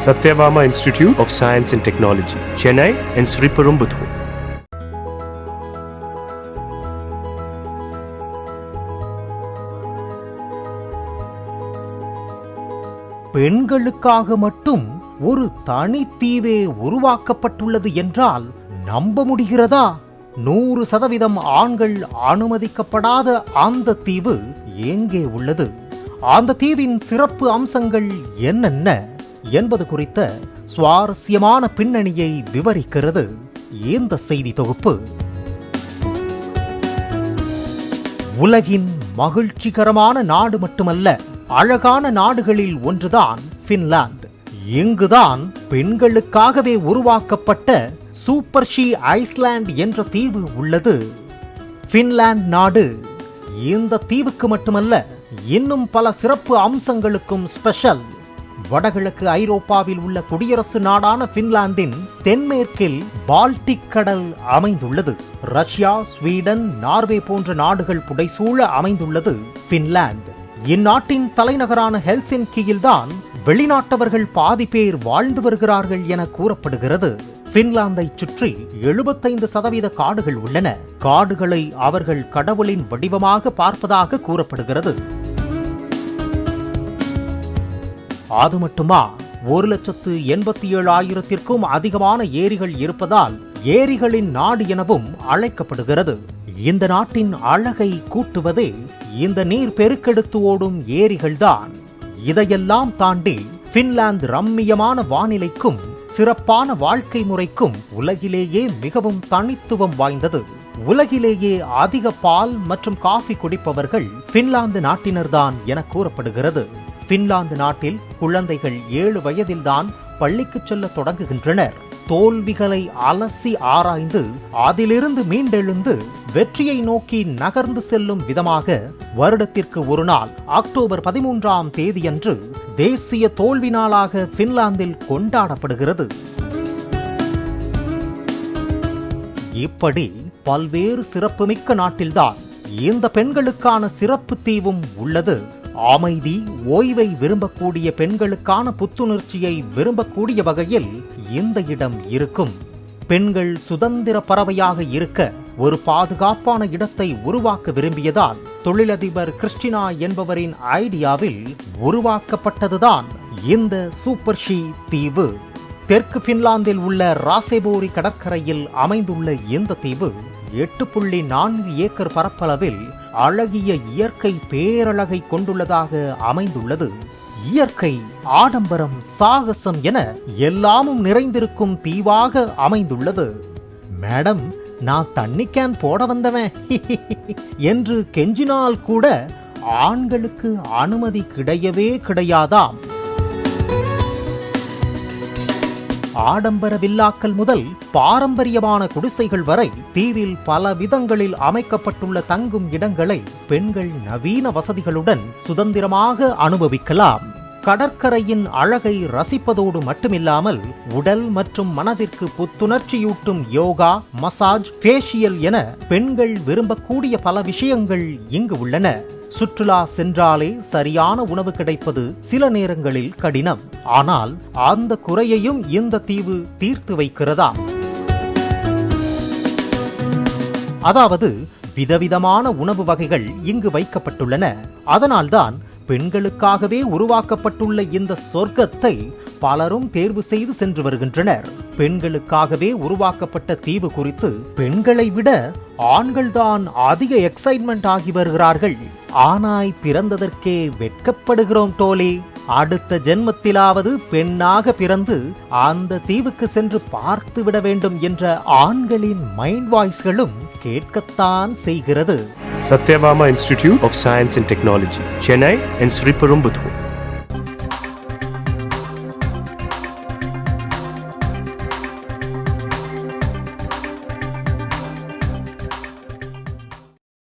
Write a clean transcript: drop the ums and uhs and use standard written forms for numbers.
Satyabama Institute of Science and Technology, Chennai and Sriperumbudur. பெண்களுக்காக மட்டும் ஒரு தனித்தீவே உருவாக்கப்பட்டுள்ளது என்றால் நம்ப முடிகிறதா? 100% ஆண்கள் அனுமதிக்கப்படாத அந்த தீவு எங்கே உள்ளது? அந்த தீவின் சிறப்பு அம்சங்கள் என்னென்ன என்பது குறித்த சுவாரஸ்யமான பின்னணியை விவரிக்கிறது இந்த செய்தி தொகுப்பு. உலகின் மகிழ்ச்சிகரமான நாடு மட்டுமல்ல, அழகான நாடுகளில் ஒன்றுதான் பின்லாந்து. இங்குதான் பெண்களுக்காகவே உருவாக்கப்பட்ட சூப்பர் ஷீ ஐஸ்லாண்ட் என்ற தீவு உள்ளது. பின்லாந்து நாடு இந்த தீவுக்கு மட்டுமல்ல, இன்னும் பல சிறப்பு அம்சங்களுக்கும் ஸ்பெஷல். வடகிழக்கு ஐரோப்பாவில் உள்ள குடியரசு நாடான பின்லாந்தின் தென்மேற்கில் பால்டிக் கடல் அமைந்துள்ளது. ரஷ்யா, ஸ்வீடன், நார்வே போன்ற நாடுகள் புடைசூழ அமைந்துள்ளது பின்லாந்து. இந்நாட்டின் தலைநகரான ஹெல்சின்கியில்தான் வெளிநாட்டவர்கள் பாதி பேர் வாழ்ந்து வருகிறார்கள் என கூறப்படுகிறது. பின்லாந்தை சுற்றி 75% காடுகள் உள்ளன. காடுகளை அவர்கள் கடவுளின் வடிவமாக பார்ப்பதாக கூறப்படுகிறது. அது மட்டுமா, 1,87,000க்கும் அதிகமான ஏரிகள் இருப்பதால் ஏரிகளின் நாடு எனவும் அழைக்கப்படுகிறது. இந்த நாட்டின் அழகை கூட்டுவதே இந்த நீர் பெருக்கெடுத்து ஓடும் ஏரிகள்தான். இதையெல்லாம் தாண்டி பின்லாந்து ரம்மியமான வானிலைக்கும் சிறப்பான வாழ்க்கை முறைக்கும் உலகிலேயே மிகவும் தனித்துவம் வாய்ந்தது. உலகிலேயே அதிக பால் மற்றும் காஃபி குடிப்பவர்கள் பின்லாந்து நாட்டினர்தான் என கூறப்படுகிறது. பின்லாந்து நாட்டில் குழந்தைகள் 7 வயதில்தான் பள்ளிக்கு செல்ல தொடங்குகின்றனர். தோல்விகளை அலசி ஆராய்ந்து அதிலிருந்து மீண்டெழுந்து வெற்றியை நோக்கி நகர்ந்து செல்லும் விதமாக வருடத்திற்கு ஒரு நாள் அக்டோபர் 13ஆம் தேதியன்று தேசிய தோல்வி நாளாக பின்லாந்தில் கொண்டாடப்படுகிறது. இப்படி பல்வேறு சிறப்புமிக்க நாட்டில்தான் இந்த பெண்களுக்கான சிறப்பு தீவும் உள்ளது. அமைதி, ஓய்வை விரும்பக்கூடிய பெண்களுக்கான புத்துணர்ச்சியை விரும்பக்கூடிய வகையில் இந்த இடம் இருக்கும். பெண்கள் சுதந்திர பறவையாக இருக்க ஒரு பாதுகாப்பான இடத்தை உருவாக்க விரும்பியதால் தொழிலதிபர் கிறிஸ்டினா என்பவரின் ஐடியாவில் உருவாக்கப்பட்டதுதான் இந்த சூப்பர் ஷீ தீவு. தெற்கு பின்லாந்தில் உள்ள ராசேபோரி கடற்கரையில் அமைந்துள்ள இந்த தீவு 8.4 ஏக்கர் பரப்பளவில் அழகிய இயற்கை பேரழகை கொண்டுள்ளதாக அமைந்துள்ளது. இயற்கை, ஆடம்பரம், சாகசம் என எல்லாமும் நிறைந்திருக்கும் தீவாக அமைந்துள்ளது. மேடம், நான் தண்ணி கேன் போட வந்தவன் என்று கெஞ்சினால் கூட ஆண்களுக்கு அனுமதி கிடையவே கிடையாதாம். ஆடம்பர வில்லாக்கள் முதல் பாரம்பரியமான குடிசைகள் வரை தீவில் பல விதங்களில் அமைக்கப்பட்டுள்ள தங்கும் இடங்களை பெண்கள் நவீன வசதிகளுடன் சுதந்திரமாக அனுபவிக்கலாம். கடற்கரையின் அழகை ரசிப்பதோடு மட்டுமில்லாமல் உடல் மற்றும் மனதிற்கு புத்துணர்ச்சியூட்டும் யோகா, மசாஜ், ஃபேஷியல் என பெண்கள் விரும்பக்கூடிய பல விஷயங்கள் இங்கு உள்ளன. சுற்றுலா சென்றாலே சரியான உணவு கிடைப்பது சில நேரங்களில் கடினம். ஆனால் அந்த குறையையும் இந்த தீவு தீர்த்து வைக்கிறதாம். அதாவது விதவிதமான உணவு வகைகள் இங்கு வைக்கப்பட்டுள்ளன. அதனால்தான் பெண்களுக்காகவே உருவாக்கப்பட்டுள்ள இந்த சொர்க்கத்தை பலரும் தேர்வு செய்து சென்று வருகின்றனர். பெண்களுக்காகவே உருவாக்கப்பட்ட தீவு குறித்து பெண்களை விட ஆண்கள்தான் அதிக எக்ஸைட்மெண்ட் ஆகி வருகிறார்கள். ஆனாய் பிறந்ததற்கே வெட்கப்படுகிறோம் டோலி. அடுத்த ஜென்மத்திலாவது பெண்ணாக பிறந்து அந்த தீவுக்கு சென்று பார்த்து விட வேண்டும் என்ற ஆண்களின் மைண்ட் வாய்ஸ்களும் கேட்கத்தான் செய்கிறது. Satyabama Institute of Science and Technology, Chennai and Sriperumbudur.